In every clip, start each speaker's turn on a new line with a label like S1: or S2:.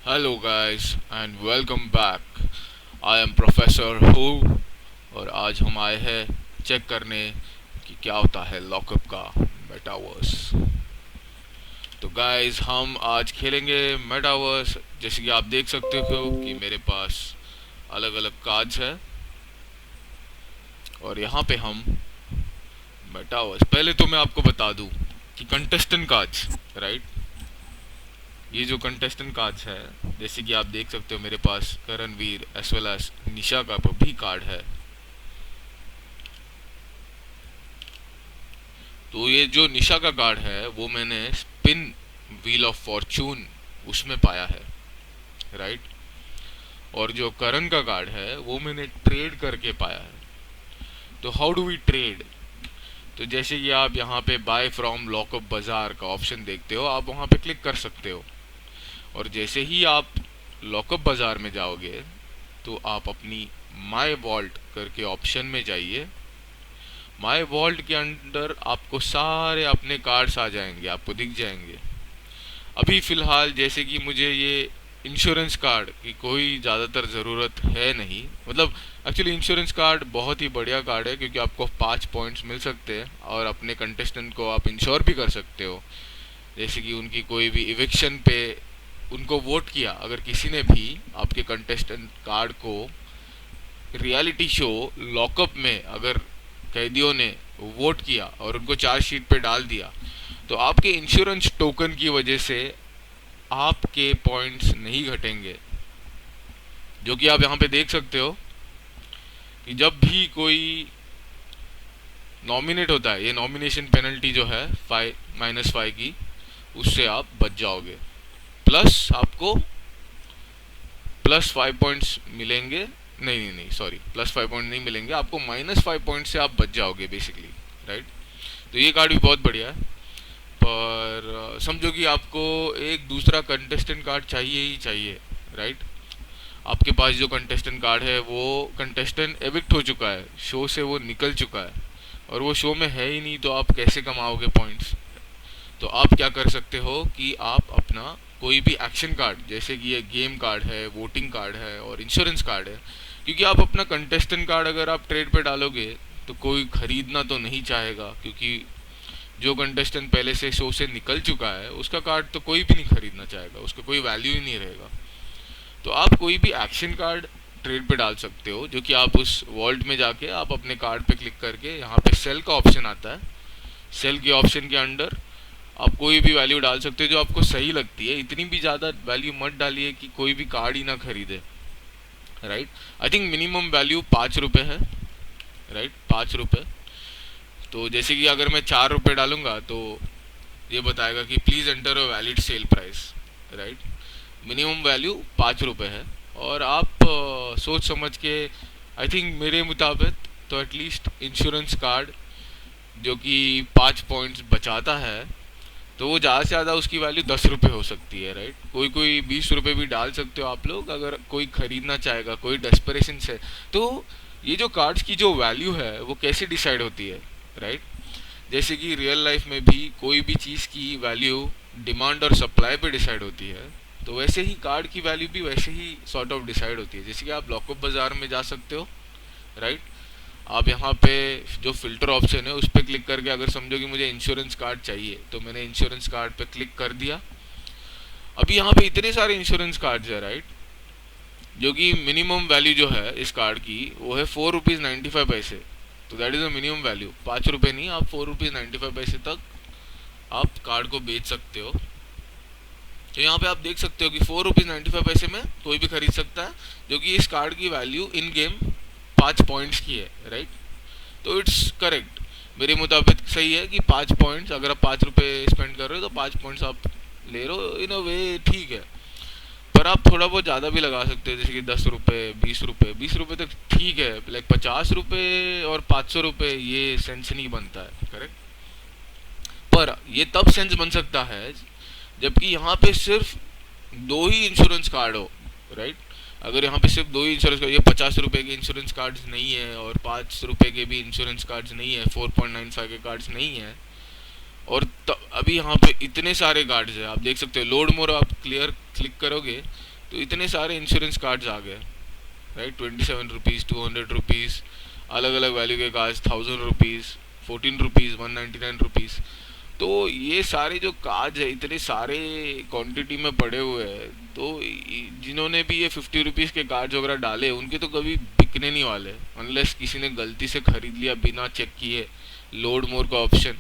S1: Hello guys and welcome back. I am professor who और आज हम आए हैं चेक करने कि क्या होता है लॉकअप का मेटावर्स। तो गाइस हम आज खेलेंगे मेटावर्स। जैसे कि आप देख सकते हो कि मेरे पास अलग अलग कार्ड्स है और यहाँ पे हम मेटावर्स। पहले तो मैं आपको बता दूं कि कंटेस्टेंट कार्ड्स, राइट, ये जो कंटेस्टेंट कार्ड्स है, जैसे कि आप देख सकते हो मेरे पास करणवीर एस वेल एस निशा का भी कार्ड है। तो ये जो निशा का कार्ड है वो मैंने स्पिन व्हील ऑफ फॉर्चून उसमें पाया है, राइट। और जो करण का कार्ड है वो मैंने ट्रेड करके पाया है। तो हाउ डू वी ट्रेड? तो जैसे कि आप यहाँ पे बाय फ्रॉम लॉकअप बाजार का ऑप्शन देखते हो, आप वहाँ पे क्लिक कर सकते हो। और जैसे ही आप लॉकअप बाजार में जाओगे तो आप अपनी माई वॉल्ट करके ऑप्शन में जाइए। माई वॉल्ट के अंदर आपको सारे अपने कार्ड्स आ जाएंगे, आपको दिख जाएंगे। अभी फ़िलहाल जैसे कि मुझे ये इंश्योरेंस कार्ड की कोई ज़्यादातर ज़रूरत है नहीं, मतलब एक्चुअली इंश्योरेंस कार्ड बहुत ही बढ़िया कार्ड है क्योंकि आपको 5 पॉइंट्स मिल सकते हैं और अपने कंटेस्टेंट को आप इंश्योर भी कर सकते हो। जैसे कि उनकी कोई भी इविक्शन पे उनको वोट किया, अगर किसी ने भी आपके कंटेस्टेंट कार्ड को रियलिटी शो लॉकअप में अगर कैदियों ने वोट किया और उनको चार्जशीट पे डाल दिया, तो आपके इंश्योरेंस टोकन की वजह से आपके पॉइंट्स नहीं घटेंगे। जो कि आप यहाँ पे देख सकते हो कि जब भी कोई नॉमिनेट होता है, ये नॉमिनेशन पेनल्टी जो है 5 - 5 की, उससे आप बच जाओगे। प्लस आपको +5 पॉइंट्स मिलेंगे। नहीं नहीं नहीं, सॉरी, +5 पॉइंट नहीं मिलेंगे आपको, -5 पॉइंट से आप बच जाओगे बेसिकली, राइट। तो ये कार्ड भी बहुत बढ़िया है। पर समझो कि आपको एक दूसरा कंटेस्टेंट कार्ड चाहिए ही चाहिए, राइट। आपके पास जो कंटेस्टेंट कार्ड है वो कंटेस्टेंट एविक्ट हो चुका है, शो से वो निकल चुका है और वो शो में है ही नहीं, तो आप कैसे कमाओगे पॉइंट्स? तो आप क्या कर सकते हो कि आप अपना कोई भी एक्शन कार्ड, जैसे कि ये गेम कार्ड है, वोटिंग कार्ड है और इंश्योरेंस कार्ड है, क्योंकि आप अपना कंटेस्टेंट कार्ड अगर आप ट्रेड पे डालोगे तो कोई खरीदना तो नहीं चाहेगा, क्योंकि जो कंटेस्टेंट पहले से शो से निकल चुका है उसका कार्ड तो कोई भी नहीं खरीदना चाहेगा, उसका कोई वैल्यू ही नहीं रहेगा। तो आप कोई भी एक्शन कार्ड ट्रेड पे डाल सकते हो, जो कि आप उस वॉल्ट में जाके आप अपने कार्ड पे क्लिक करके यहाँ पे सेल का ऑप्शन आता है। सेल के ऑप्शन के अंडर आप कोई भी वैल्यू डाल सकते हो जो आपको सही लगती है। इतनी भी ज़्यादा वैल्यू मत डालिए कि कोई भी कार्ड ही ना खरीदे, right. I think minimum value 5 रुपये है, राइट, 5 रुपये। तो जैसे कि अगर मैं 4 रुपये डालूंगा तो ये बताएगा कि please enter a valid sale price, right. Minimum value 5 रुपये है। और आप सोच समझ के, आई थिंक मेरे मुताबिक तो एटलीस्ट इंश्योरेंस कार्ड जो कि 5 पॉइंट्स बचाता है, तो वो ज़्यादा से ज़्यादा उसकी वैल्यू 10 रुपये हो सकती है, राइट। कोई कोई 20 रुपये भी डाल सकते हो आप लोग, अगर कोई खरीदना चाहेगा, कोई डेस्परेशन से। तो ये जो कार्ड्स की जो वैल्यू है वो कैसे डिसाइड होती है, राइट। जैसे कि रियल लाइफ में भी कोई भी चीज़ की वैल्यू डिमांड और सप्लाई पे डिसाइड होती है, तो वैसे ही कार्ड की वैल्यू भी वैसे ही सॉर्ट ऑफ डिसाइड होती है। जैसे कि आप लॉकअप बाजार में जा सकते हो, राइट। आप यहाँ पे जो फिल्टर ऑप्शन है उस पर क्लिक करके, अगर समझो कि मुझे इंश्योरेंस कार्ड चाहिए, तो मैंने इंश्योरेंस कार्ड पे क्लिक कर दिया। अभी यहाँ पे इतने सारे इंश्योरेंस कार्ड्स है, राइट, जो कि मिनिमम वैल्यू जो है इस कार्ड की वो है 4 रुपीज़ 95 पैसे। तो that is a minimum value, 5 रुपये नहीं, आप 4 रुपीज़ 95 पैसे तक आप कार्ड को बेच सकते हो। तो यहाँ पे आप देख सकते हो कि 4 रुपीज़ 95 पैसे में कोई भी खरीद सकता है, जो कि इस कार्ड की वैल्यू इन गेम 5 पॉइंट्स की है, राइट। तो इट्स करेक्ट, मेरे मुताबिक सही है कि 5 पॉइंट्स, अगर आप 5 रुपये स्पेंड कर रहे हो तो 5 पॉइंट्स आप ले रहे हो, इन अ वे ठीक है। पर आप थोड़ा बहुत ज़्यादा भी लगा सकते हो, जैसे कि 10 रुपये, 20 रुपये, 20 रुपये तक ठीक है। लाइक 50 रुपये और 500 रुपये ये सेंस नहीं बनता है, करेक्ट। पर ये तब सेंस बन सकता है जबकि यहाँ पे सिर्फ दो ही इंश्योरेंस कार्ड हो, राइट। अगर यहाँ पे सिर्फ दो ही इंश्योरेंस कार्ड, ये 50 रुपये के इंश्योरेंस कार्ड्स नहीं है और 5 रुपये के भी इंश्योरेंस कार्ड्स नहीं है, 4.95 के कार्ड्स नहीं है, और अभी यहाँ पे इतने सारे कार्ड्स है, आप देख सकते हो। लोड मोर आप क्लियर क्लिक करोगे तो इतने सारे इंश्योरेंस कार्ड्स आ गए, राइट। 27 रुपीज़, 200 रुपीज़, अलग अलग वैल्यू के कार्ड्स, 1000 रुपीज़, 14 रुपीज़, 199 रुपीज़। तो ये सारे जो कार्ड्स है इतने सारे क्वांटिटी में पड़े हुए हैं, तो जिन्होंने भी ये 50 रुपीज़ के कार्ड्स वगैरह डाले उनके तो कभी बिकने नहीं वाले, अनलेस किसी ने गलती से खरीद लिया बिना चेक किए लोड मोर का ऑप्शन,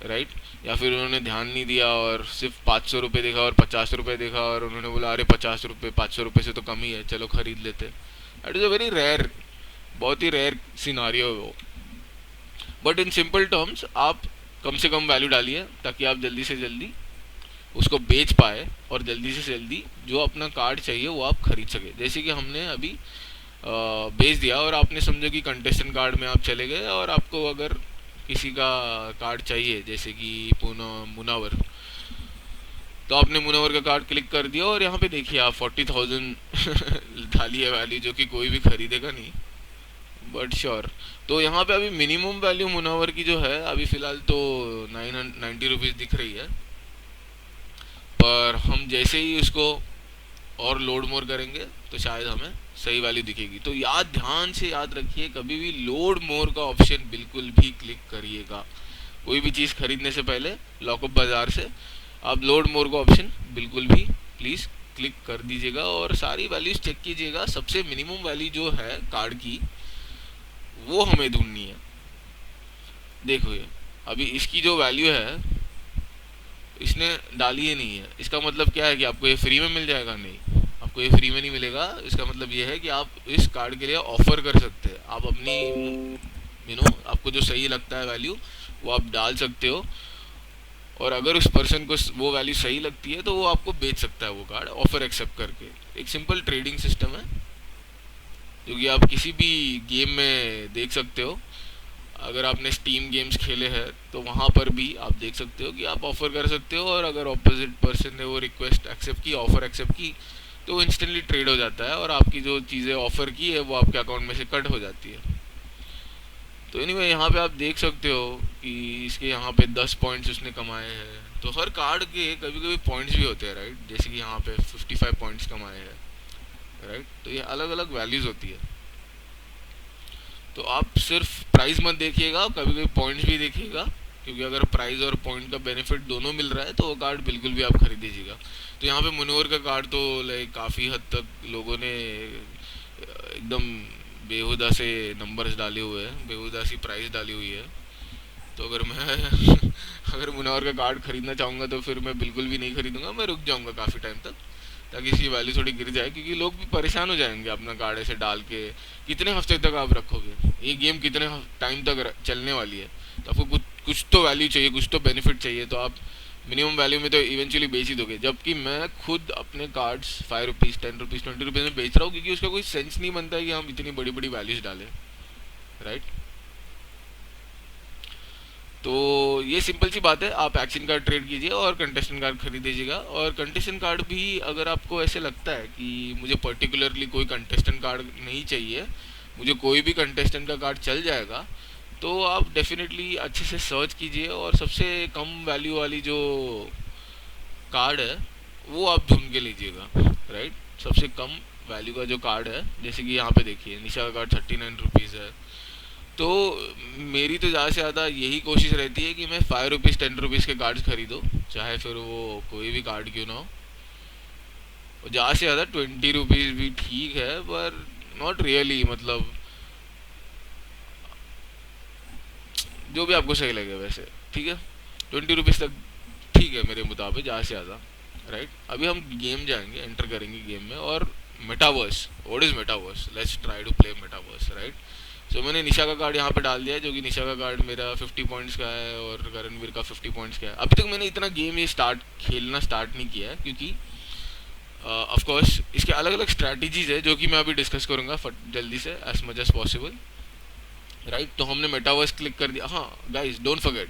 S1: राइट। या फिर उन्होंने ध्यान नहीं दिया और सिर्फ 500 रुपये देखा और 50 रुपये देखा और उन्होंने बोला अरे 50 रुपये, 500 रुपये से तो कम ही है, चलो खरीद लेते। That is a very rare, बहुत ही रेयर सिनारियो है वो। बट इन सिंपल टर्म्स आप कम से कम वैल्यू डालिए ताकि आप जल्दी से जल्दी उसको बेच पाए और जल्दी से जल्दी जो अपना कार्ड चाहिए वो आप खरीद सके। जैसे कि हमने अभी बेच दिया और आपने समझो कि कंटेस्टेंट कार्ड में आप चले गए और आपको अगर किसी का कार्ड चाहिए जैसे कि मुनावर, तो आपने मुनावर का कार्ड क्लिक कर दिया और यहाँ पे देखिए आप 40,000 डाली है वैल्यू, जो कि कोई भी खरीदेगा नहीं, बट श्योर। तो यहाँ पे अभी मिनिमम वैल्यू मुनावर की जो है अभी फ़िलहाल तो 990 रुपीज़ दिख रही है, पर हम जैसे ही उसको और लोड मोर करेंगे तो शायद हमें सही वैल्यू दिखेगी। तो ध्यान से याद रखिए, कभी भी लोड मोर का ऑप्शन बिल्कुल भी क्लिक करिएगा। कोई भी चीज़ खरीदने से पहले लॉकअप बाज़ार से आप लोड मोर का ऑप्शन बिल्कुल भी प्लीज़ क्लिक कर दीजिएगा और सारी वैल्यूज़ चेक कीजिएगा। सबसे मिनिमम वैल्यू जो है कार्ड की वो हमें ढूंढनी है। देखो ये अभी इसकी जो वैल्यू है इसने डाली ही नहीं है, इसका मतलब क्या है कि आपको ये फ्री में मिल जाएगा? नहीं, आपको ये फ्री में नहीं मिलेगा। इसका मतलब ये है कि आप इस कार्ड के लिए ऑफर कर सकते हैं, आप अपनी आपको जो सही लगता है वैल्यू वो आप डाल सकते हो, और अगर उस पर्सन को वो वैल्यू सही लगती है तो वो आपको बेच सकता है वो कार्ड ऑफर एक्सेप्ट करके। एक सिंपल ट्रेडिंग सिस्टम है जो कि आप किसी भी गेम में देख सकते हो। अगर आपने स्टीम गेम्स खेले हैं तो वहाँ पर भी आप देख सकते हो कि आप ऑफ़र कर सकते हो, और अगर ऑपोजिट पर्सन ने वो रिक्वेस्ट एक्सेप्ट की, ऑफ़र एक्सेप्ट की, तो इंस्टेंटली ट्रेड हो जाता है और आपकी जो चीज़ें ऑफ़र की है वो आपके अकाउंट में से कट हो जाती है। तो एनीवे यहाँ पे आप देख सकते हो कि इसके यहाँ पे 10 पॉइंट्स उसने कमाए हैं। तो हर कार्ड के कभी कभी पॉइंट्स भी होते हैं, राइट। जैसे कि यहाँ पे 55 पॉइंट्स कमाए हैं, राइट। तो ये अलग अलग वैल्यूज़ होती है। तो आप सिर्फ प्राइस मत देखिएगा, कभी कभी पॉइंट्स भी देखिएगा, क्योंकि अगर प्राइस और पॉइंट का बेनिफिट दोनों मिल रहा है तो वो कार्ड बिल्कुल भी आप खरीद दीजिएगा। तो यहाँ पे मुनवर का कार्ड तो लाइक काफ़ी हद तक लोगों ने एकदम बेहुदा से नंबर्स डाले हुए हैं, बेहुदा सी प्राइस डाली हुई है। तो अगर मैं अगर मुनवर का कार्ड खरीदना चाहूँगा तो फिर मैं बिल्कुल भी नहीं खरीदूंगा, मैं रुक जाऊँगा काफ़ी टाइम तक, ताकि इसकी वैल्यू थोड़ी गिर जाए, क्योंकि लोग भी परेशान हो जाएंगे अपना कार्ड ऐसे डाल के। कितने हफ्ते तक आप रखोगे? ये गेम कितने टाइम तक चलने वाली है? तो आपको कुछ तो वैल्यू चाहिए, कुछ तो बेनिफिट चाहिए, तो आप मिनिमम वैल्यू में तो इवेंचुअली बेच ही दोगे। जबकि मैं खुद अपने कार्ड्स 5 रुपीज़, 10 रुपीज़, 20 रुपीज़ में बेच रहा हूँ, क्योंकि उसका कोई सेंस नहीं बनता है कि हम इतनी बड़ी बड़ी वैल्यूज़ डालें, राइट। तो ये सिंपल सी बात है, आप एक्शन कार्ड ट्रेड कीजिए और कंटेस्टेंट कार्ड खरीद दीजिएगा। और कंटेस्टेंट कार्ड भी अगर आपको ऐसे लगता है कि मुझे पर्टिकुलरली कोई कंटेस्टेंट कार्ड नहीं चाहिए, मुझे कोई भी कंटेस्टेंट का कार्ड चल जाएगा, तो आप डेफिनेटली अच्छे से सर्च कीजिए और सबसे कम वैल्यू वाली जो कार्ड है वो आप ढूंढ के लीजिएगा, राइट। सबसे कम वैल्यू का जो कार्ड है, जैसे कि यहाँ पे देखिए निशा का कार्ड 39 रुपीज़ है। तो मेरी तो ज़्यादा से ज़्यादा यही कोशिश रहती है कि मैं 5 रुपीज़, 10 रुपीज़ के कार्ड्स खरीदूँ, चाहे फिर वो कोई भी कार्ड क्यों ना हो। और ज़्यादा से ज़्यादा 20 रुपीज़ भी ठीक है, पर नॉट रियली, मतलब जो भी आपको सही लगे वैसे, ठीक है। 20 रुपीज़ तक ठीक है मेरे मुताबिक, ज़्यादा से ज़्यादा, राइट। अभी हम गेम जाएंगे, एंटर करेंगे गेम में, और metaverse, what is metaverse, let's try to play metaverse, right. So मैंने निशा का कार्ड यहाँ पे डाल दिया है, जो कि निशा का कार्ड मेरा 50 पॉइंट्स का है और करणवीर का 50 पॉइंट्स का है। अभी तक मैंने इतना गेम ये खेलना स्टार्ट नहीं किया है, क्योंकि ऑफ कोर्स इसके अलग अलग स्ट्रैटेजीज है जो कि मैं अभी डिस्कस करूँगा जल्दी से, as much as possible, right. तो हमने मेटावर्स क्लिक कर दिया। हाँ गाइस, डोंट फॉरगेट,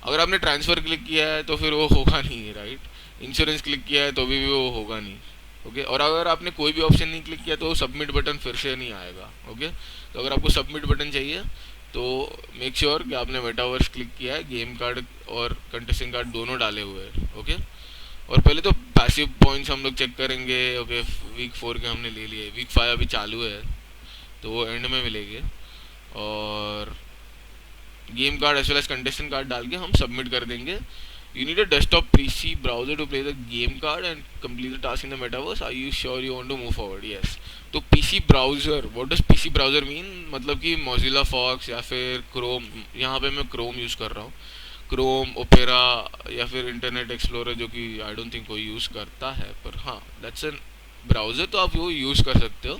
S1: अगर आपने ट्रांसफ़र क्लिक किया है तो फिर वो होगा नहीं, राइट। इंश्योरेंस क्लिक किया है तो भी वो होगा नहीं, ओके। और अगर आपने कोई भी ऑप्शन नहीं क्लिक किया तो सबमिट बटन फिर से नहीं आएगा, ओके। तो अगर आपको सबमिट बटन चाहिए तो मेक श्योर कि आपने मेटावर्स क्लिक किया है, गेम कार्ड और कंटेस्टेंट कार्ड दोनों डाले हुए हैं, ओके। और पहले तो पैसिव पॉइंट्स हम लोग चेक करेंगे। ओके, वीक 4 के हमने ले लिए, वीक 5 अभी चालू है तो वो एंड में मिलेंगे। और game card as well as contestant card डाल के हम सबमिट कर देंगे। You need a desktop PC browser to play the game card and complete the task in the metaverse. Are you sure you want to move forward? Yes. तो PC browser, what does PC browser mean? मतलब कि Mozilla Fox या फिर Chrome, यहाँ पे मैं Chrome use कर रहा हूँ, Chrome, Opera या फिर Internet Explorer, जो कि I don't think कोई यूज़ करता है, पर हाँ that's a browser, तो आप वो यूज़ कर सकते हो।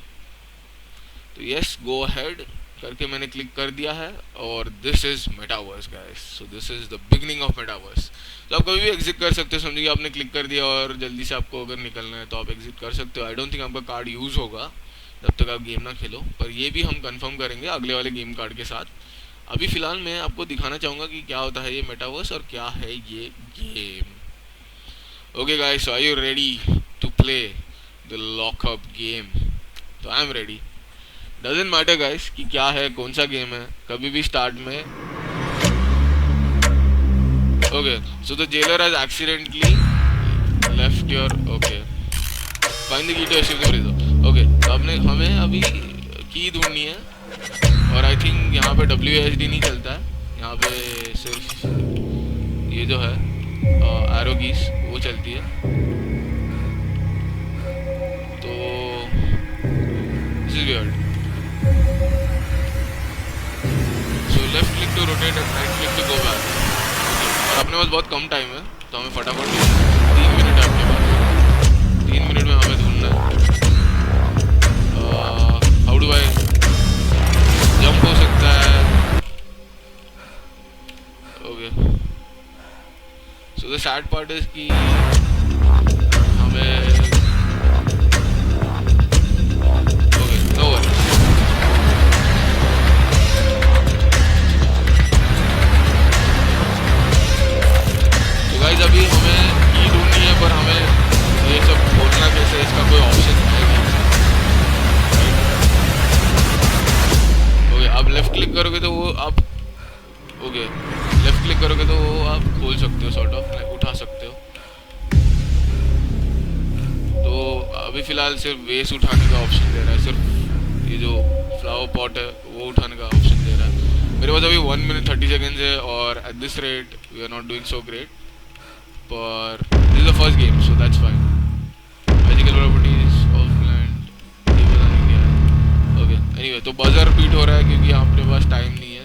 S1: तो यस, गो अहेड करके मैंने क्लिक कर दिया है और this is metaverse guys. So this is the beginning of metaverse. तो आप कभी भी एग्जिट कर सकते हो, समझिए आपने क्लिक कर दिया और जल्दी से आपको अगर निकलना है तो आप एग्जिट कर सकते हो। आई डोंट थिंक आपका कार्ड यूज़ होगा जब तक आप गेम ना खेलो, पर ये भी हम कंफर्म करेंगे अगले वाले गेम कार्ड के साथ। अभी फ़िलहाल मैं आपको दिखाना चाहूँगा कि क्या होता है ये मेटावर्स और क्या है ये game. Okay guys, so are you ready to play the lockup game? तो I am ready. Doesn't matter guys कि क्या है, कौन सा गेम है, कभी भी स्टार्ट में। Okay, so the jailer has accidentally left your, okay, find the key to escape the prison. Okay, तो आपने हमें अभी की ढूंढनी है और आई थिंक यहाँ पे WASD नहीं चलता है, यहाँ पे सिर्फ ये जो है एरो कीज वो चलती है। तो this is weird. Left click to rotate and right click to go back. और अपने पास बहुत कम टाइम है तो हमें फटाफट 3 मिनट है अपने पास, 3 मिनट में हमें ढूंढना है। हाउ डू आई जंप हो सकता है? Okay, so the sad part is कि हमें, ओके नो वरी। गाइस अभी हमें की ढूंढनी है, पर हमें ये सब खोलना कैसे, इसका कोई ऑप्शन है नहीं। ओके, आप लेफ्ट क्लिक करोगे तो वो आप, ओके, लेफ्ट क्लिक करोगे तो वो आप खोल सकते हो, सॉर्ट ऑफ उठा सकते हो। तो अभी फ़िलहाल सिर्फ वेस्ट उठाने का ऑप्शन दे रहा है, सिर्फ ये जो फ्लावर पॉट है वो उठाने का ऑप्शन दे रहा है। मेरे पास अभी 1 मिनट 30 सेकेंड्स है और at this rate we are not doing so great, पर this is the first game so that's fine. Magical properties of land, ये पता नहीं क्या है। ओके, एनीवे, तो बजर बीट हो रहा है क्योंकि यहाँ अपने पास टाइम नहीं है।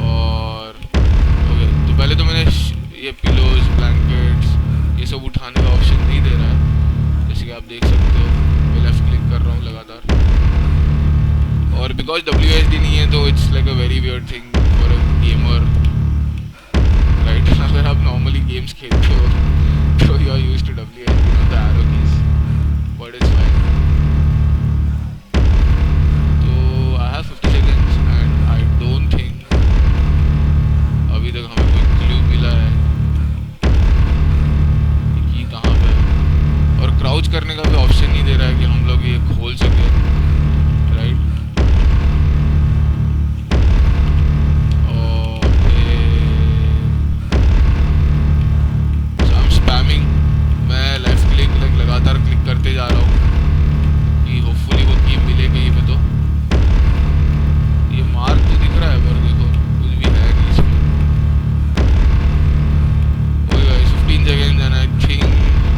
S1: और ओके, तो पहले तो मैंने ये पिलोज, ब्लैंकेट्स, ये सब उठाने का ऑप्शन नहीं दे रहा है, जैसे कि आप देख सकते हो। मैं लेफ्ट क्लिक कर रहा हूँ लगातार और बिकॉज WASD नहीं है तो it's like a very weird thing for a gamer, right? अगर आप नॉर्मली गेम्स खेलते हो तो you are used to WASD, not the arrow keys, but it's fine. तो I have 50 seconds and I don't think अभी तक हमें कोई क्लू मिला है कि कहाँ पे है। और क्राउच करने का भी ऑप्शन नहीं दे रहा है कि हम लोग ये खोल सके, राइट? मैं लेफ्ट क्लिक लगातार क्लिक करते जा रहा हूँ कि होपफुली वो की मिले कहीं पे। तो ये मार्क तो दिख रहा है पर देखो कुछ भी है नहीं इसमें। Okay guys, 15 seconds and I think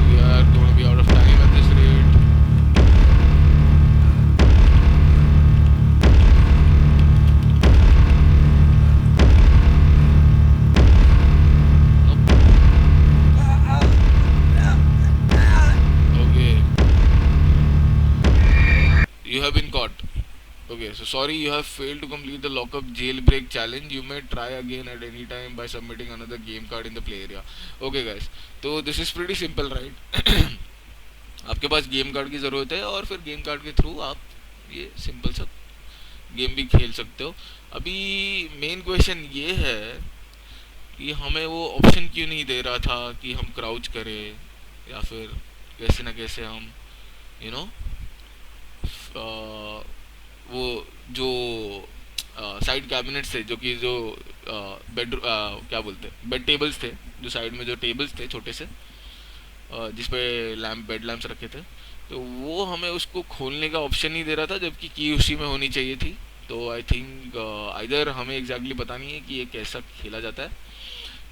S1: we are going to be out of time at this rate. You have been caught. Okay, so sorry, you have failed to complete the lockup jailbreak challenge. You may try again at any time by submitting another game card in the play area. Okay guys, तो this is pretty simple, right? आपके पास game card की ज़रूरत है और फिर game card के through आप ये सिंपल सा गेम भी खेल सकते हो। अभी मेन क्वेश्चन ये है कि हमें वो ऑप्शन क्यों नहीं दे रहा था कि हम क्राउच करें या फिर कैसे ना कैसे हम यू नो वो जो साइड कैबिनेट्स थे, जो कि जो बेड क्या बोलते हैं, बेड टेबल्स थे, जो साइड में जो टेबल्स थे छोटे से, जिस पे लैम्प बेड लैम्प्स रखे थे, तो वो हमें उसको खोलने का ऑप्शन नहीं दे रहा था, जबकि की उसी में होनी चाहिए थी। तो आई थिंक आइदर हमें एग्जैक्टली पता नहीं है कि ये कैसा खेला जाता है,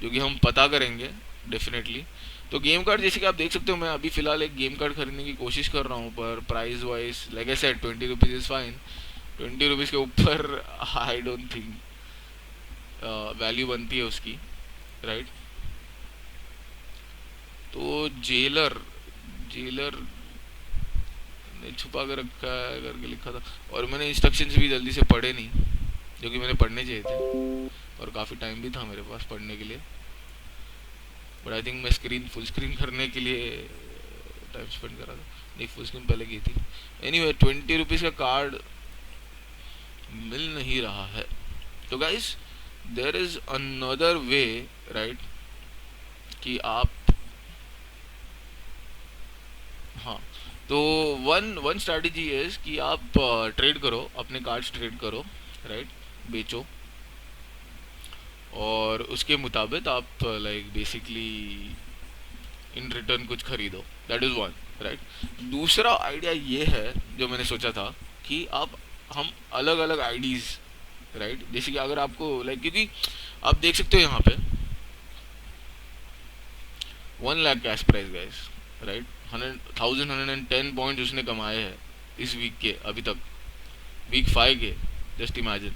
S1: जो कि हम पता करेंगे डेफिनेटली। तो गेम कार्ड जैसे कि आप देख सकते हो, मैं अभी फ़िलहाल एक गेम कार्ड खरीदने की कोशिश कर रहा हूँ, पर price wise like I said 20 rupees is fine. 20 rupees के ऊपर आई डोंट थिंक वैल्यू बनती है उसकी, राइट। तो जेलर जेलर ने छुपा कर रखा है करके लिखा था, और मैंने इंस्ट्रक्शंस भी जल्दी से पढ़े नहीं, जो कि मैंने पढ़ने चाहिए थे, और काफ़ी टाइम भी था मेरे पास पढ़ने के लिए। बट आई थिंक मैं स्क्रीन फुल स्क्रीन करने के लिए टाइम स्पेंड करा था, नहीं फुल स्क्रीन पहले की थी। एनीवे 20 रुपीज़ का कार्ड मिल नहीं रहा है। तो guys, there is another way, right, कि आप, हाँ, तो वन वन स्ट्रैटेजी इज कि आप ट्रेड करो, अपने कार्ड्स ट्रेड करो, राइट, बेचो, और उसके मुताबिक आप लाइक बेसिकली इन रिटर्न कुछ खरीदो। That is one, right. दूसरा आइडिया ये है जो मैंने सोचा था, कि आप हम अलग अलग आईडीज, राइट, जैसे कि अगर आपको लाइक, क्योंकि आप देख सकते हो यहाँ पे 1 lakh cash price guys, right. 1,110 point उसने कमाए हैं इस वीक के अभी तक, वीक 5 के, जस्ट इमेजिन,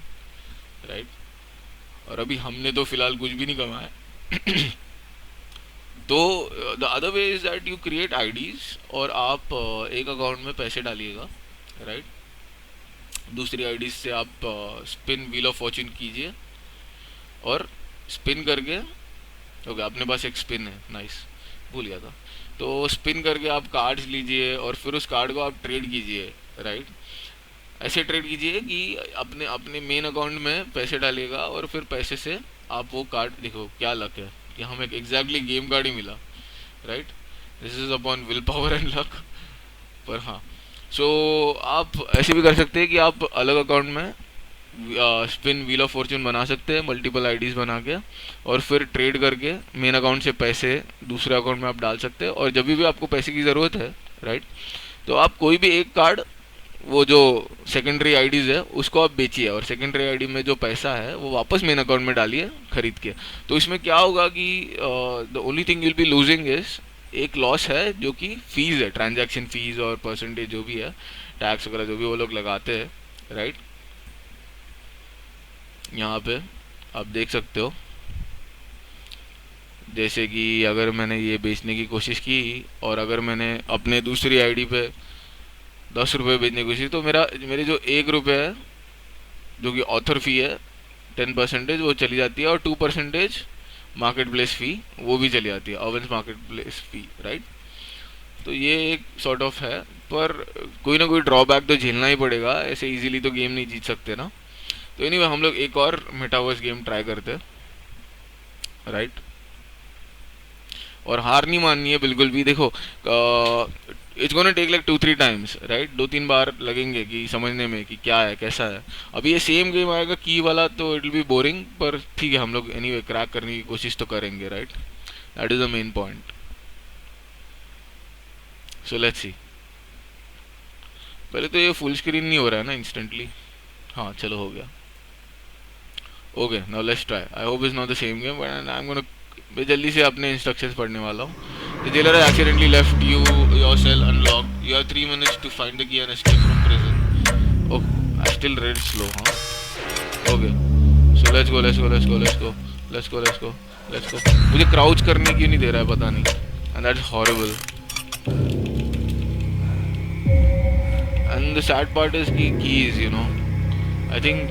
S1: राइट। और अभी हमने तो फिलहाल कुछ भी नहीं कमाया। तो the other way is that you create IDs, और आप एक अकाउंट में पैसे डालिएगा, राइट। दूसरी आईडी से आप स्पिन व्हील ऑफ फॉर्चून कीजिए, और स्पिन करके, ओके अपने पास एक स्पिन है, नाइस, भूल गया था। तो स्पिन करके आप कार्ड्स लीजिए, और फिर उस कार्ड को आप ट्रेड कीजिए, राइट। ऐसे ट्रेड कीजिए कि अपने अपने मेन अकाउंट में पैसे डालिएगा, और फिर पैसे से आप वो कार्ड, देखो क्या लक है कि हमें एग्जैक्टली गेम कार्ड ही मिला, right. This is upon will power and luck. पर हाँ, सो आप ऐसे भी कर सकते हैं कि आप अलग अकाउंट में स्पिन व्हील ऑफ फॉर्चून बना सकते हैं, मल्टीपल आईडीज बना के, और फिर ट्रेड करके मेन अकाउंट से पैसे दूसरे अकाउंट में आप डाल सकते हैं, और जब भी आपको पैसे की ज़रूरत है, राइट, तो आप कोई भी एक कार्ड, वो जो सेकेंडरी आईडीज है उसको आप बेचिए, और सेकेंडरी आईडी में जो पैसा है वो वापस मेन अकाउंट में डालिए खरीद के। तो इसमें क्या होगा कि the only thing you'll be losing is, एक लॉस है जो कि फीस है, ट्रांजैक्शन फीस और परसेंटेज जो भी है, टैक्स वगैरह जो भी वो लोग लगाते हैं, राइट। यहाँ पे आप देख सकते हो, जैसे कि अगर मैंने ये बेचने की कोशिश की, और अगर मैंने अपने दूसरी आईडी पे 10 रुपये बेचने की कोशिश की, तो मेरे जो 1 रुपये है, जो कि ऑथर फी है, 10% वो चली जाती है, और 2% मार्केट प्लेस फी वो भी चली जाती है, ओवेंस मार्केट प्लेस फी, राइट। तो ये एक सॉर्ट ऑफ है, पर कोई ना कोई ड्रॉबैक तो झेलना ही पड़ेगा, ऐसे इजीली तो गेम नहीं जीत सकते ना। तो एनीवे हम लोग एक और मेटावर्स गेम ट्राई करते हैं, राइट। और हार नहीं माननी है बिल्कुल भी, देखो it's gonna take like 2-3 times, right, 2-3 बार लगेंगे कि समझने में कि क्या है कैसा है। अभी ये सेम गेम आएगा की वाला तो इट विल बी बोरिंग, पर ठीक है हम लोग एनीवे क्रैक करने की कोशिश तो करेंगे, right. That is the main point. So let's see. पहले तो ये फुल स्क्रीन नहीं हो रहा है ना इंस्टेंटली, हाँ चलो हो गया। Okay now let's try, I hope is not the same game, but I am gonna, मैं जल्दी से अपने इंस्ट्रक्शंस पढ़ने वाला हूँ। The jailer has accidentally left your cell unlocked. You have 3 minutes to find the key and escape from prison. Oh, I still read slow, huh? Okay. So let's go, let's go, let's go, let's go, let's go, let's go, let's go. मुझे crouch करने क्यों नहीं दे रहा है पता नहीं. And that's horrible. And the sad part is keys, you know. I think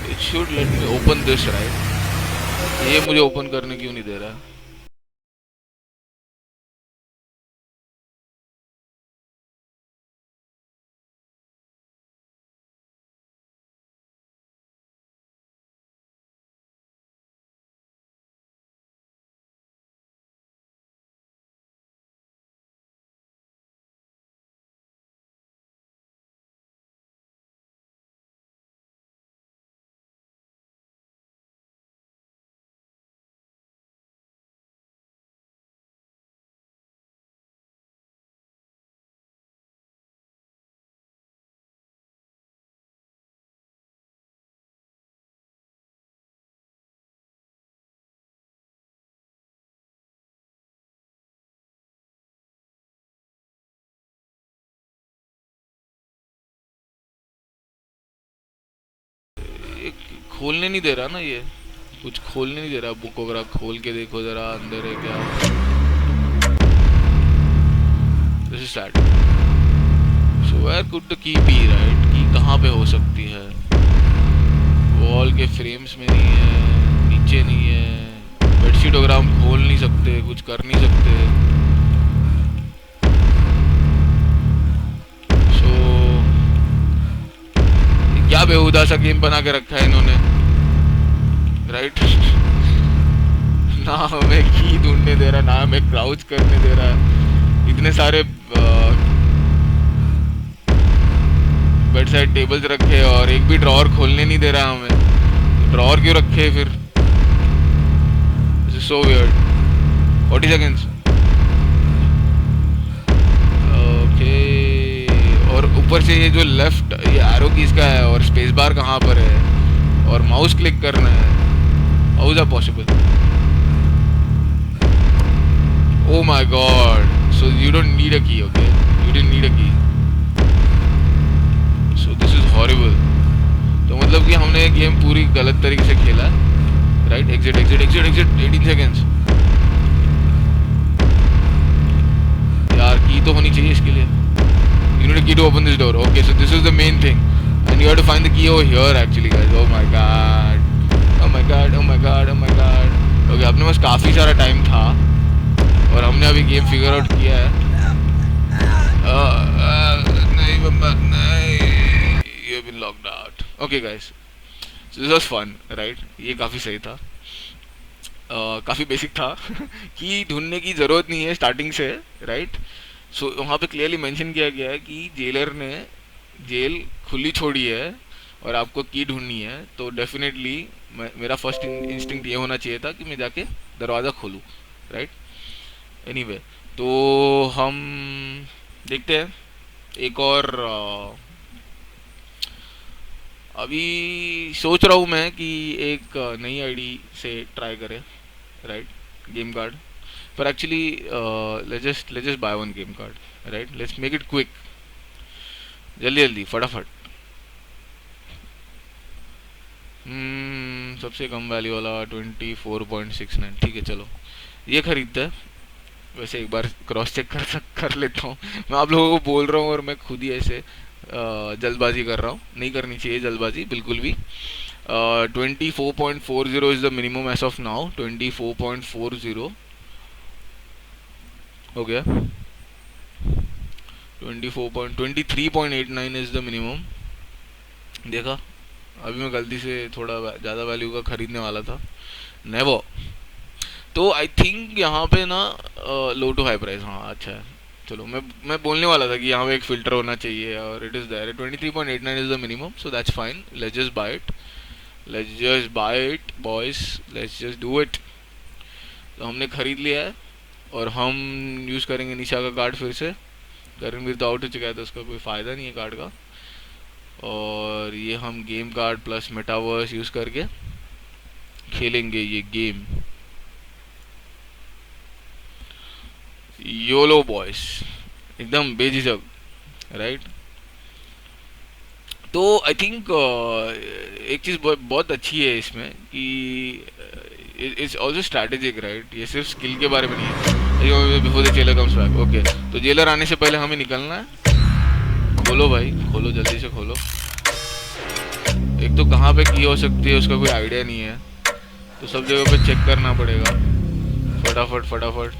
S1: it should let me open this, right? ये मुझे ओपन करने क्यों नहीं दे रहा है? खोलने नहीं दे रहा ना, ये कुछ खोलने नहीं दे रहा। बुक वगैरह खोल के देखो जरा, अंदर है क्या। This is sad. So where could the key be, right? की कहाँ पे हो सकती है? वॉल के फ्रेम्स में नहीं है, नीचे नहीं है, बेडशीट वगैरह हम खोल नहीं सकते, कुछ कर नहीं सकते। सो क्या बेहुदा सा गेम बना के रखा है इन्होंने, राइट? ना हमें की ढूंढने दे रहा, ना हमें क्राउच करने दे रहा है। इतने सारे बेड साइड टेबल्स रखे और एक भी ड्रॉअर खोलने नहीं दे रहा हमें। ड्रॉअर क्यों रखे फिर? This is so weird. 40 seconds. Okay. और ऊपर से ये जो लेफ्ट ये एरो कीज का है और स्पेस बार कहाँ पर है और माउस क्लिक करना है। How is that possible? Oh my god. So you don't need a key, okay? You didn't need a key. So this is horrible. तो मतलब कि हमने ये गेम पूरी गलत तरीके से खेला, right? Exit exit exit exit. 18 seconds. यार की तो होनी चाहिए इसके लिए। You need a key to open this door. Okay, so this is the main thing, and you have to find the key over here actually, guys. Oh my god. Oh my god. Oh my god. Oh my god. Okay, अपने पास काफी सारा time था और हमने अभी game figure out किया है। नहीं मम्मा नहीं, you have been locked out. Okay guys, so this was fun, right? ये काफ़ी सही था, काफ़ी बेसिक था। कि ढूंढने की ज़रूरत नहीं है स्टार्टिंग से, राइट? सो वहाँ पे क्लियरली मेंशन किया गया है कि जेलर ने जेल खुली छोड़ी है और आपको की ढूंढनी है। तो डेफिनेटली मेरा फर्स्ट इंस्टिंक्ट ये होना चाहिए था कि मैं जाके दरवाज़ा खोलूँ, राइट? एनीवे, तो हम देखते हैं एक और। अभी सोच रहा हूँ मैं कि एक नई आईडी से ट्राई करें, राइट? Game card. पर actually let's just buy one game card, right? Let's make it quick, जल्दी जल्दी फटाफट। सबसे कम वैल्यू वाला 24.69, ठीक है चलो ये खरीदते हैं। वैसे एक बार क्रॉस चेक कर लेता हूँ। मैं आप लोगों को बोल रहा हूँ और मैं खुद ही ऐसे जल्दबाजी कर रहा हूँ, नहीं करनी चाहिए जल्दबाजी बिल्कुल भी। 24.40 is the minimum age of now. 24.40 हो गया। 23.89 इज़ द मिनिमम। देखा, अभी मैं गलती से थोड़ा ज़्यादा वैल्यू का खरीदने वाला था। नेवर। तो आई थिंक यहाँ पे ना लो टू हाई प्राइस, हाँ अच्छा है। चलो मैं बोलने वाला था कि यहाँ पे एक फ़िल्टर होना चाहिए और it is there. 23.89 is the minimum, so that's fine. Let's just buy it, let's just buy it boys, let's just do it. तो हमने ख़रीद लिया है और हम यूज़ करेंगे निशा का कार्ड फिर से। करणवीर तो आउट हो चुका है तो उसका कोई फ़ायदा नहीं है कार्ड का। और ये हम game card plus metaverse use करके खेलेंगे ये गेम। योलो बॉयस, एकदम बेझिझक, राइट? तो आई थिंक एक चीज़ बहुत अच्छी है इसमें कि इट्स ऑल्सो स्ट्रैटेजिक, राइट? ये सिर्फ स्किल के बारे में नहीं है। Before the jailer comes back, okay. तो जेलर आने से पहले हमें निकलना है। खोलो भाई, खोलो जल्दी से खोलो। एक तो कहाँ पे की हो सकती है उसका कोई आइडिया नहीं है, तो सब जगह पे चेक करना पड़ेगा फटाफट फटाफट।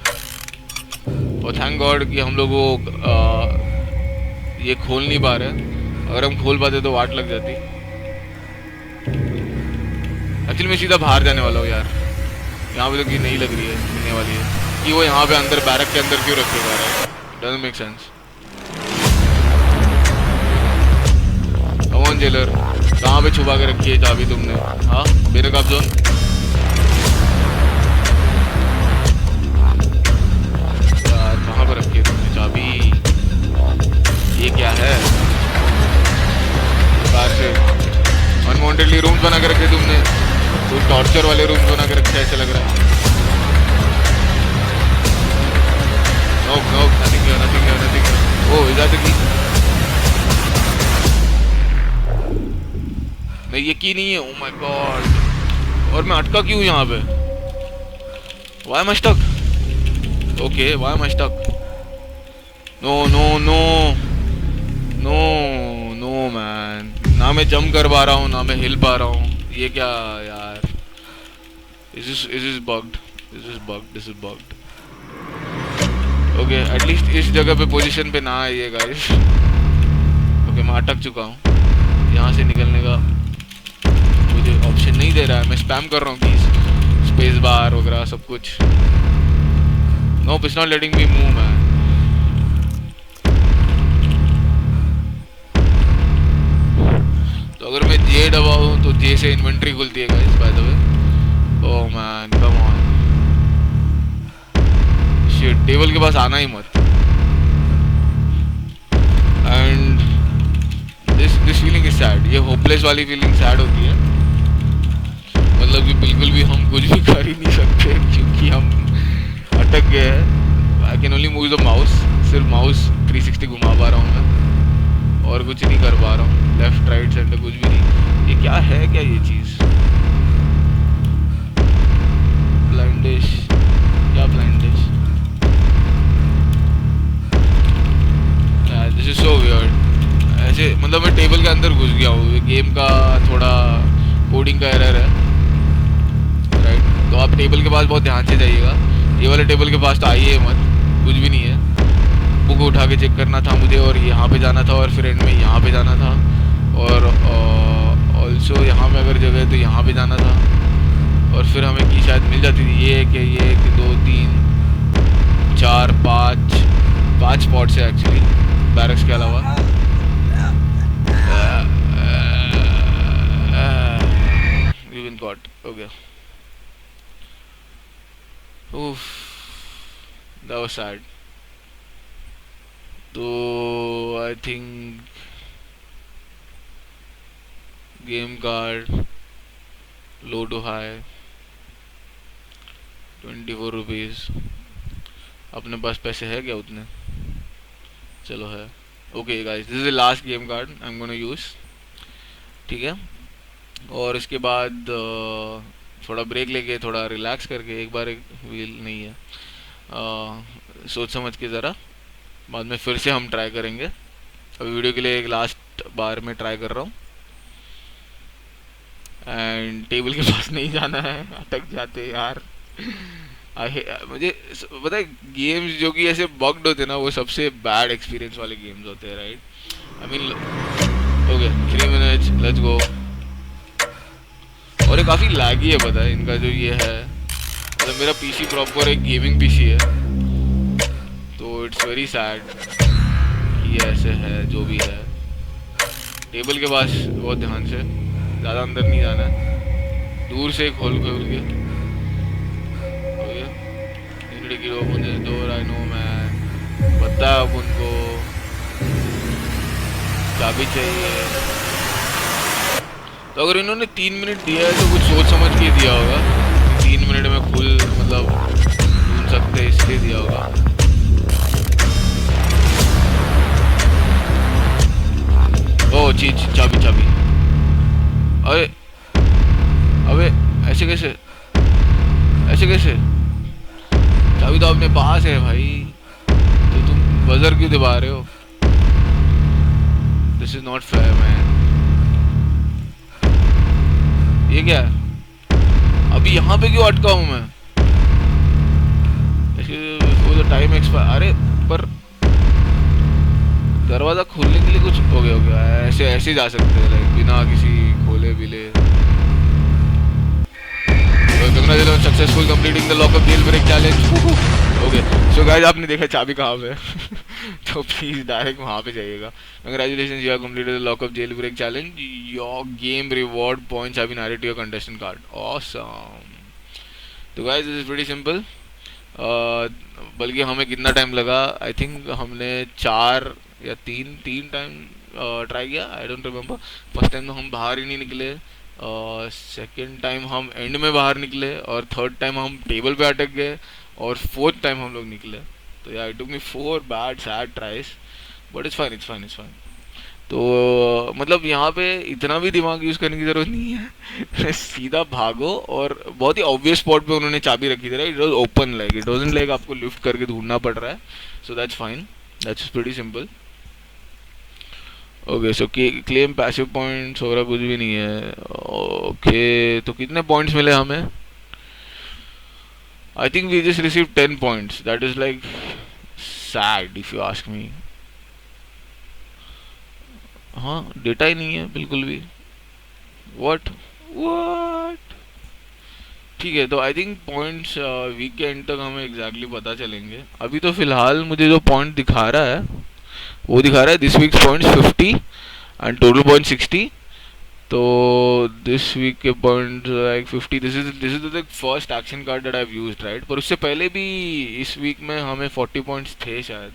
S1: और थैंक गॉड कि हम लोग वो ये खोल नहीं पा रहे। अगर हम खोल पाते तो वाट लग जाती। एक्चुअली मैं सीधा बाहर जाने वाला हूँ यार, यहाँ पे तो की नहीं लग रही है, मिलने वाली है कि वो यहाँ पे अंदर बैरक के अंदर क्यों रखेगा, right? Doesn't make sense. Come on jailer, कहाँ पे छुपा के रखी है चाबी तुमने? हाँ, मेरे कब जोन। यार कहाँ पर रखी है तुमने चाबी? ये क्या है? कार से अनवांटेडली रूम्स बना के रखे तुमने, कुछ टॉर्चर वाले रूम्स बना के रखे ऐसे लग रहा है। नोक नोक, nothing here, nothing here, nothing here. Oh, is that the key? नहीं, ये की नहीं है। ओ माय गॉड, और मैं अटका क्यों यहाँ पे? Why am I stuck? Okay, why am I stuck? No no no no no man, ना मैं जंप कर पा रहा हूँ ना मैं हिल पा रहा हूँ। ये क्या यार? Is bugged, this is bugged. Okay, at least इस जगह पे पोजीशन पे ना आइए गाइस। ओके, मैं अटक चुका हूँ। यहाँ से निकलने का मुझे ऑप्शन नहीं दे रहा है। मैं स्पैम कर रहा हूँ कीज, स्पेस बार वगैरह सब कुछ। No, it's not letting me move man. तो अगर मैं जे दबाऊँ तो जे से इन्वेंट्री खुलती है guys, by the way. Oh man, come on. Shit, table के पास आना ही मत। And this feeling is sad. ये होपलेस वाली फीलिंग सैड होती है, मतलब कि बिल्कुल भी हम कुछ भी कर ही नहीं सकते क्योंकि हम अटक गए हैं। I can only move the mouse, सिर्फ माउस 360 घुमा पा रहा हूँ मैं, और कुछ नहीं कर पा रहा हूँ। लेफ्ट राइट सेंटर कुछ भी नहीं। ये क्या है, क्या ये चीज़? ब्लाइंडिश, क्या ब्लाइंडिश? This is so weird. ऐसे मतलब मैं टेबल के अंदर घुस गया हूँ। गेम का थोड़ा कोडिंग का एरर है, राइट? तो आप टेबल के पास बहुत ध्यान से जाइएगा। ये वाले टेबल के पास तो आइए मत, कुछ भी नहीं है। बुक उठा के चेक करना था मुझे, और यहाँ पे जाना था, और फिर एंड में यहाँ पे जाना था, और ऑल्सो यहाँ पे अगर जगह है तो यहाँ पे जाना था, और फिर हमें की शायद मिल जाती थी। ये कि 2 3 4 5 स्पॉट्स है एक्चुअली, बैरक्स के अलावा। We've been caught. Okay. Oof. That was sad. तो I think game card low to high 24 rupees. अपने पास पैसे है क्या उतने? चलो है। Okay guys, this is the last game card I am gonna use, ठीक है? और इसके बाद थोड़ा ब्रेक लेके, थोड़ा रिलैक्स करके, एक बार एक व्हील नहीं है, सोच समझ के ज़रा, बाद में फिर से हम ट्राई करेंगे। अभी वीडियो के लिए एक लास्ट बार में ट्राई कर रहा हूँ। एंड टेबल के पास नहीं जाना है, अटक जाते यार। मुझे पता है, गेम्स जो कि ऐसे बग्ड होते हैं ना, वो सबसे बैड एक्सपीरियंस वाले गेम्स होते हैं, right? I mean, okay 3 minutes, let's go. और ये काफ़ी लैगी है, पता है इनका जो ये है, मतलब मेरा पीसी प्रॉपर एक गेमिंग पीसी है, तो इट्स वेरी सैड कि ऐसे है जो भी है। टेबल के पास बहुत ध्यान से, ज़्यादा अंदर नहीं जाना है, दूर से खोल के। Open this door, I know man, पता है अब उनको चाबी चाहिए। तो अगर इन्होंने 3 मिनट दिया है तो कुछ सोच समझ के दिया होगा। 3 मिनट में खुल मतलब ढूंढ सकते हैं, इसलिए दिया होगा। ओह चीज, चाबी। अरे अबे, ऐसे कैसे? चाबी तो अपने पास है भाई, तो तुम बजर क्यों दबा रहे हो? This is not fair man. ये क्या है? अभी यहाँ पे क्यों अटका हूँ मैं? Time expire. अरे पर दरवाजा खोलने के लिए कुछ हो गया। ऐसे जा सकते हैं, लाइक बिना किसी खोले बिले। Congratulations, successful completing the lockup jailbreak challenge. Okay, so guys आपने देखा चाबी कहाँ पे तो प्लीज डायरेक्ट वहाँ पे जाइएगा। Congratulations, you have completed the lockup jailbreak challenge. Your game reward points have been added to your contestant card. Awesome. तो guys this is pretty simple. बल्कि हमें कितना टाइम लगा, आई थिंक हमने 4 या 3 टाइम ट्राई किया, I don't remember. First time तो हम बाहर ही नहीं निकले, सेकेंड टाइम हम एंड में बाहर निकले, और थर्ड टाइम हम टेबल पे अटक गए, और फोर्थ टाइम हम लोग निकले। तो यार it took me 4 bad sad tries, but it's fine. तो मतलब यहाँ पे इतना भी दिमाग यूज़ करने की ज़रूरत नहीं है सीधा भागो। और बहुत ही ऑब्वियस स्पॉट पे उन्होंने चाबी रखी थी, right? It was open, like it wasn't like आपको लिफ्ट करके ढूंढना पड़ रहा है। सो that's fine, that's pretty simple. Okay, so claim passive points वगैरह कुछ भी नहीं है। ओके, तो कितने पॉइंट्स मिले हमें? I think we just receive 10 points, that is like sad if you ask me. हाँ, डेटा ही नहीं है बिल्कुल भी। व्हाट व्हाट ठीक है, तो आई थिंक पॉइंट्स वीक के एंड तक हमें एग्जैक्टली पता चलेंगे। अभी तो फिलहाल मुझे जो पॉइंट दिखा रहा है वो दिखा रहा है this weeks points 50 and total point 60। तो दिस वीक के point like 50, this is the first action card that I have used, right? पर उससे पहले भी इस वीक में हमें 40 पॉइंट्स थे शायद।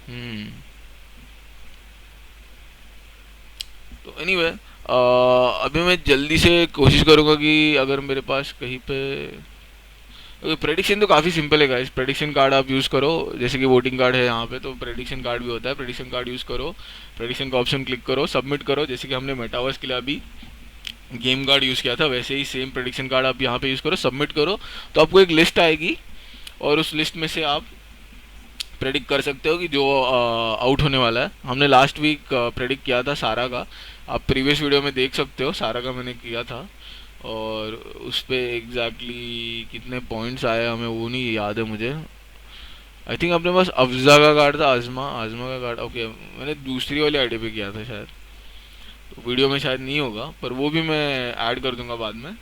S1: हम्म तो एनीवे अभी मैं जल्दी से कोशिश करूंगा कि अगर मेरे पास कहीं पे प्रेडिक्शन तो काफ़ी सिंपल है गाइस। प्रेडिक्शन कार्ड आप यूज़ करो, जैसे कि वोटिंग कार्ड है यहाँ पे, तो प्रेडिक्शन कार्ड भी होता है। प्रेडिक्शन कार्ड यूज़ करो, प्रेडिक्शन का ऑप्शन क्लिक करो, सबमिट करो। जैसे कि हमने मेटावर्स के लिए अभी गेम कार्ड यूज़ किया था, वैसे ही सेम प्रेडिक्शन कार्ड आप यहाँ पे यूज़ करो, सबमिट करो। तो आपको एक लिस्ट आएगी और उस लिस्ट में से आप प्रेडिक्ट कर सकते हो कि जो आउट होने वाला है। हमने लास्ट वीक प्रेडिक्ट किया था सारा का, आप प्रीवियस वीडियो में देख सकते हो, सारा का मैंने किया था। और उस पर एग्जैक्टली कितने पॉइंट्स आए हमें वो नहीं याद है मुझे। आई थिंक अपने पास अफजा का कार्ड था, आजमा आजमा का कार्ड। ओके, मैंने दूसरी वाली आईडी पे किया था शायद, तो वीडियो में शायद नहीं होगा, पर वो भी मैं ऐड कर दूंगा बाद में,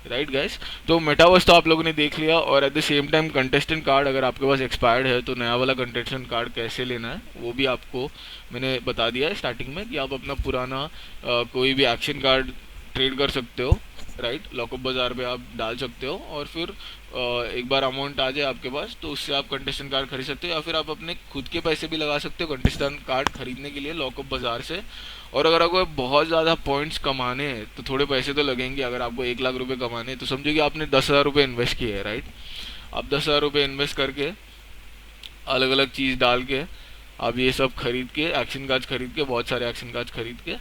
S1: राइट गाइस? तो मेटावर्स तो आप लोगों ने देख लिया, और at the same time contestant card अगर आपके पास एक्सपायर्ड है तो नया वाला कंटेस्टेंट कार्ड कैसे लेना है वो भी आपको मैंने बता दिया है स्टार्टिंग में, कि आप अपना पुराना कोई भी एक्शन कार्ड ट्रेड कर सकते हो, राइट? लॉकअप बाज़ार पे आप डाल सकते हो, और फिर एक बार अमाउंट आ जाए आपके पास तो उससे आप कंटेस्टेंट कार्ड खरीद सकते हो, या फिर आप अपने खुद के पैसे भी लगा सकते हो कंटेस्टेंट कार्ड खरीदने के लिए लॉकअप बाज़ार से। और अगर आपको बहुत ज़्यादा पॉइंट्स कमाने हैं तो थोड़े पैसे तो लगेंगे। अगर आपको 1 लाख रुपए कमाने हैं तो समझो कि आपने 10,000 रुपये इन्वेस्ट किए हैं, राइट? आप 10,000 रुपये इन्वेस्ट करके अलग अलग चीज़ डाल के आप ये सब खरीद के, एक्शन कार्ड खरीद के, बहुत सारे एक्शन कार्ड खरीद के,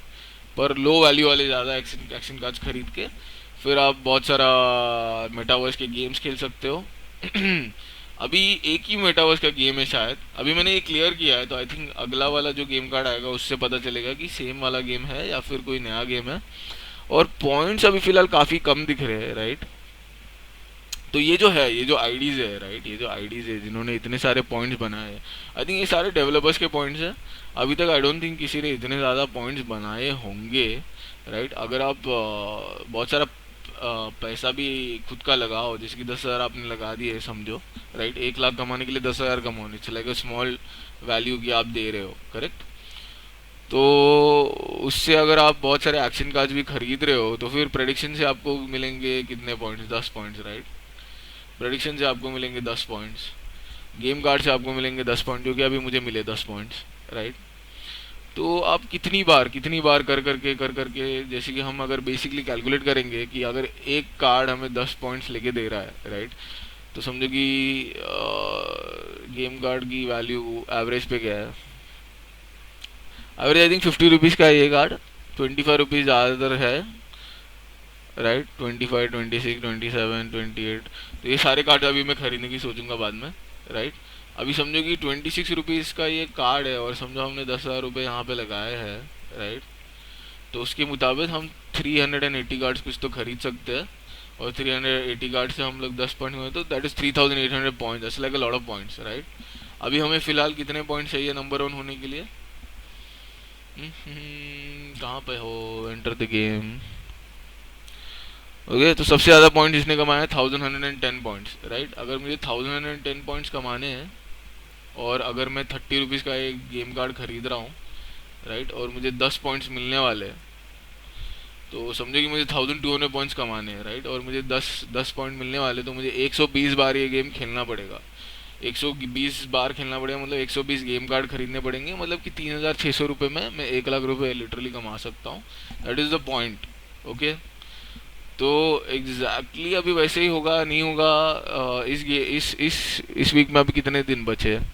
S1: पर लो वैल्यू वाले ज़्यादा एक्शन कार्ड खरीद के, फिर आप बहुत सारा मेटावर्स के गेम्स खेल सकते हो अभी एक ही मेटावर्स का गेम है शायद, अभी मैंने ये क्लियर किया है, तो आई थिंक अगला वाला जो गेम कार्ड आएगा उससे पता चलेगा कि सेम वाला गेम है या फिर कोई नया गेम है। और पॉइंट्स अभी फ़िलहाल काफ़ी कम दिख रहे हैं, राइट? तो ये जो है, ये जो आईडीज़ है, राइट, ये जो आईडीज़ है जिन्होंने इतने सारे पॉइंट्स बनाए हैं, आई थिंक ये सारे डेवलपर्स के पॉइंट्स हैं। अभी तक आई डोंट थिंक किसी ने इतने ज़्यादा पॉइंट्स बनाए होंगे, राइट? अगर आप बहुत सारा पैसा भी खुद का लगाओ, जैसे कि 10,000 आपने लगा दिए समझो, राइट? 1 लाख कमाने के लिए 10,000 कमाओ, it's like a small value की आप दे रहे हो, करेक्ट? तो उससे अगर आप बहुत सारे एक्शन कार्ड भी खरीद रहे हो तो फिर प्रेडिक्शन से आपको मिलेंगे कितने पॉइंट्स? 10 points, right? प्रेडिक्शन से आपको मिलेंगे 10 पॉइंट्स, गेम कार्ड से आपको मिलेंगे 10 पॉइंट, जो कि अभी मुझे मिले 10 पॉइंट्स, राइट? तो आप कितनी बार कर करके, जैसे कि हम अगर बेसिकली कैलकुलेट करेंगे कि अगर एक कार्ड हमें 10 पॉइंट्स लेके दे रहा है, राइट? तो समझो कि गेम कार्ड की वैल्यू एवरेज पे क्या है? एवरेज आई थिंक 50 रुपीज़ का है ये कार्ड, 25 रुपीज़ ज़्यादातर है, राइट? 25, 26, 27, 28, तो ये सारे कार्ड अभी मैं खरीदने की सोचूंगा बाद में, राइट? अभी समझो कि 26 रुपीज़ का ये कार्ड है, और समझो हमने 10,000 रुपये यहाँ पे लगाए हैं, राइट? तो उसके मुताबिक हम 380 कार्ड्स कुछ तो खरीद सकते हैं, और 380 कार्ड से हम लोग 10 पॉइंट हुए तो that is 3,800 points, that's like a lot of points, right? अभी हमें फ़िलहाल कितने पॉइंट चाहिए नंबर 1 होने के लिए? कहाँ पे हो? Enter the game. ओके, तो सबसे ज़्यादा पॉइंट जिसने कमाया है 1,110 पॉइंट्स, राइट? अगर मुझे 1,110 पॉइंट्स कमाने हैं, और अगर मैं 30 रुपीज़ का एक गेम कार्ड खरीद रहा हूँ, राइट, और मुझे 10 पॉइंट्स मिलने वाले हैं, तो समझो कि मुझे 1,200 पॉइंट्स कमाने हैं, राइट? और मुझे 10 पॉइंट मिलने वाले, तो मुझे 120 बार ये गेम खेलना पड़ेगा। 120 बार खेलना पड़ेगा, मतलब 120 गेम कार्ड खरीदने पड़ेंगे, मतलब कि 3,600 रुपये में मैं 1 लाख रुपये लिटरली कमा सकता हूँ। That is the point, okay? तो एग्जैक्टली अभी वैसे ही होगा नहीं होगा। इस वीक में अभी कितने दिन बचे हैं?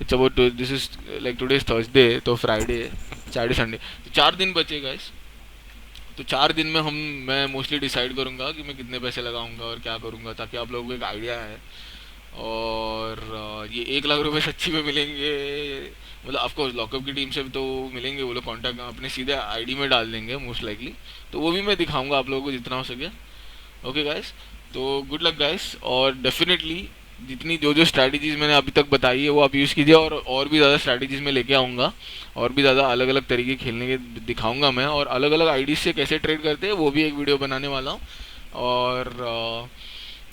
S1: It's about, this is like today is Thursday, तो फ्राइडे, सैटरडे, संडे, तो 4 दिन बचे गाइस। तो 4 दिन में मैं मोस्टली डिसाइड करूंगा कि मैं कितने पैसे लगाऊंगा और क्या करूंगा, ताकि आप लोगों को एक आइडिया है। और ये 1 लाख रुपए सच्ची में मिलेंगे, मतलब ऑफकोर्स लॉकअप की टीम से तो मिलेंगे, वो लोग कॉन्टैक्ट अपने सीधे आईडी में डाल देंगे मोस्ट लाइकली। तो वो भी मैं दिखाऊंगा आप लोगों को जितना हो सके। ओके गाइस, तो गुड लक गाइस, और डेफिनेटली जितनी जो जो स्ट्रैटेजीज मैंने अभी तक बताई है वो आप यूज़ कीजिए, और भी ज़्यादा स्ट्रैटेजीज में लेके आऊँगा, और भी ज़्यादा अलग अलग तरीके खेलने के दिखाऊंगा मैं, और अलग अलग आईडीज से कैसे ट्रेड करते हैं वो भी एक वीडियो बनाने वाला हूँ। और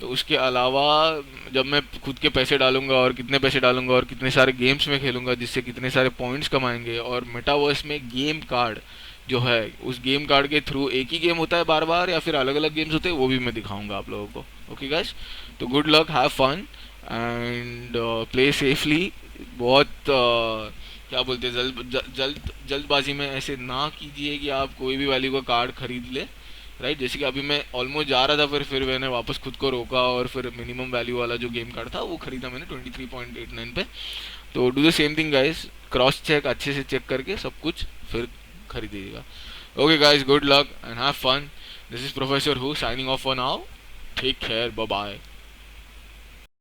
S1: तो उसके अलावा जब मैं खुद के पैसे डालूंगा और कितने पैसे डालूंगा और कितने सारे गेम्स में खेलूंगा जिससे कितने सारे पॉइंट्स कमाएंगे, और मेटावर्स में गेम कार्ड जो है उस गेम कार्ड के थ्रू एक ही गेम होता है बार बार या फिर अलग अलग गेम्स होते हैं, वो भी मैं दिखाऊंगा आप लोगों को। ओके गाइस, तो good luck, have fun and play safely. बहुत क्या बोलते हैं, जल्दबाजी में ऐसे ना कीजिए कि आप कोई भी वैल्यू का कार्ड खरीद ले, राइट। जैसे कि अभी मैं ऑलमोस्ट जा रहा था, फिर मैंने वापस खुद को रोका और फिर मिनिमम वैल्यू वाला जो गेम कार्ड था वो खरीदा मैंने 23.89 पे। तो do the same thing guys, cross check अच्छे से चेक करके सब कुछ फिर खरीदिएगा। Okay guys, good luck and have fun. This is professor who signing off for now. Take care, bye bye.